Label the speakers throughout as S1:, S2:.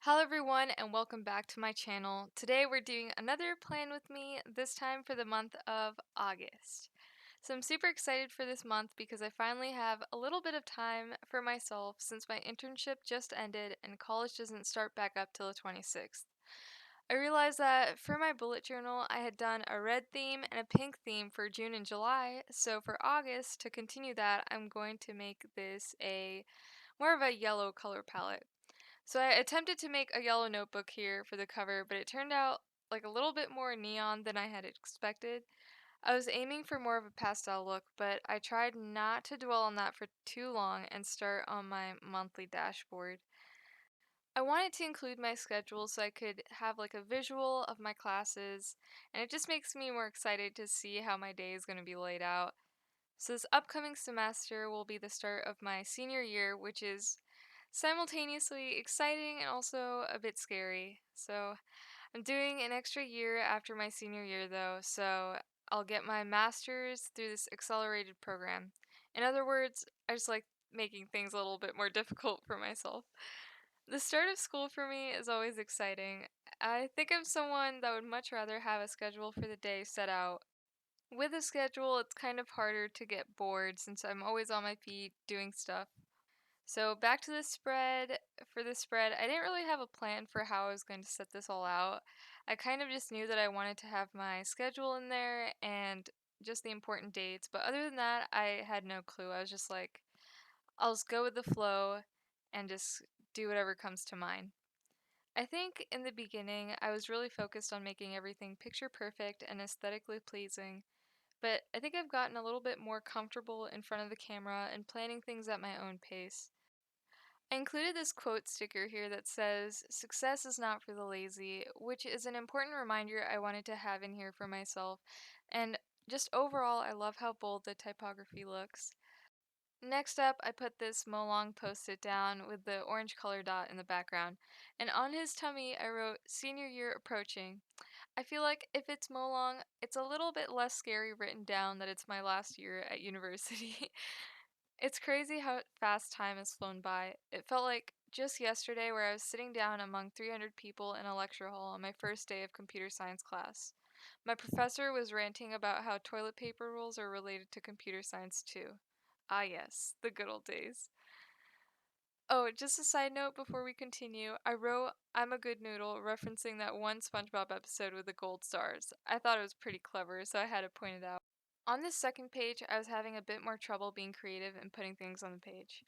S1: Hello everyone and welcome back to my channel. Today we're doing another plan with me, this time for the month of August. So I'm super excited for this month because I finally have a little bit of time for myself since my internship just ended and college doesn't start back up till the 26th. I realized that for my bullet journal I had done a red theme and a pink theme for June and July, so for August to continue that I'm going to make this a more of a yellow color palette. So I attempted to make a yellow notebook here for the cover, but it turned out like a little bit more neon than I had expected. I was aiming for more of a pastel look, but I tried not to dwell on that for too long and start on my monthly dashboard. I wanted to include my schedule so I could have like a visual of my classes, and it just makes me more excited to see how my day is going to be laid out. So this upcoming semester will be the start of my senior year, which is simultaneously exciting and also a bit scary. So I'm doing an extra year after my senior year though, so I'll get my master's through this accelerated program. In other words, I just like making things a little bit more difficult for myself. The start of school for me is always exciting. I think I'm someone that would much rather have a schedule for the day set out. With a schedule, it's kind of harder to get bored since I'm always on my feet doing stuff. So back to the spread. For the spread, I didn't really have a plan for how I was going to set this all out. I kind of just knew that I wanted to have my schedule in there and just the important dates. But other than that, I had no clue. I was just like, I'll just go with the flow and just do whatever comes to mind. I think in the beginning, I was really focused on making everything picture perfect and aesthetically pleasing, but I think I've gotten a little bit more comfortable in front of the camera and planning things at my own pace. I included this quote sticker here that says, "Success is not for the lazy," which is an important reminder I wanted to have in here for myself. And just overall, I love how bold the typography looks. Next up, I put this Molang post-it down with the orange color dot in the background. And on his tummy, I wrote, "Senior year approaching." I feel like if it's Molang, it's a little bit less scary written down that it's my last year at university. It's crazy how fast time has flown by. It felt like just yesterday where I was sitting down among 300 people in a lecture hall on my first day of computer science class. My professor was ranting about how toilet paper rolls are related to computer science too. Ah yes, the good old days. Oh, just a side note before we continue, I wrote "I'm a good noodle" referencing that one SpongeBob episode with the gold stars. I thought it was pretty clever, so I had to point it out. On this second page, I was having a bit more trouble being creative and putting things on the page.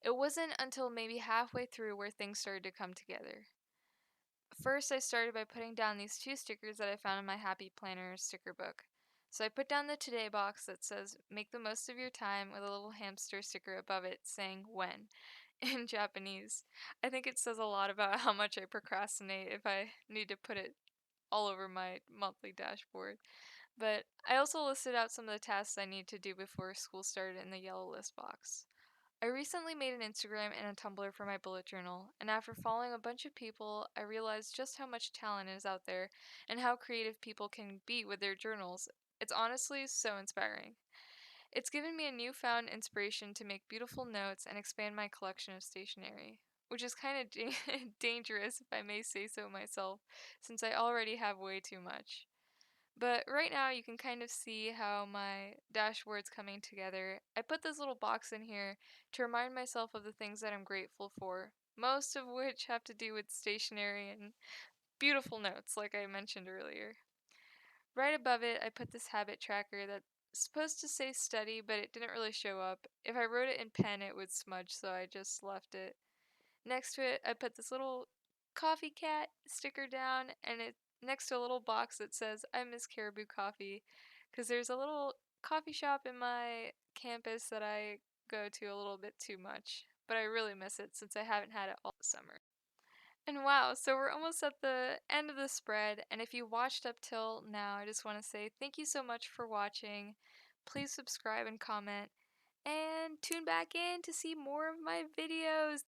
S1: It wasn't until maybe halfway through where things started to come together. First, I started by putting down these two stickers that I found in my Happy Planner sticker book. So I put down the today box that says "Make the most of your time" with a little hamster sticker above it saying "when" in Japanese. I think it says a lot about how much I procrastinate if I need to put it all over my monthly dashboard. But I also listed out some of the tasks I need to do before school started in the yellow list box. I recently made an Instagram and a Tumblr for my bullet journal, and after following a bunch of people, I realized just how much talent is out there and how creative people can be with their journals. It's honestly so inspiring. It's given me a newfound inspiration to make beautiful notes and expand my collection of stationery, which is kind of dangerous if I may say so myself, since I already have way too much. But right now you can kind of see how my dashboard's coming together. I put this little box in here to remind myself of the things that I'm grateful for, most of which have to do with stationery and beautiful notes, like I mentioned earlier. Right above it, I put this habit tracker that's supposed to say study, but it didn't really show up. If I wrote it in pen, it would smudge, so I just left it. Next to it, I put this little coffee cat sticker down, and it next to a little box that says "I miss Caribou Coffee," because there's a little coffee shop in my campus that I go to a little bit too much, but I really miss it since I haven't had it all summer. And wow, so we're almost at the end of the spread, and if you watched up till now, I just want to say thank you so much for watching. Please subscribe and comment, and tune back in to see more of my videos.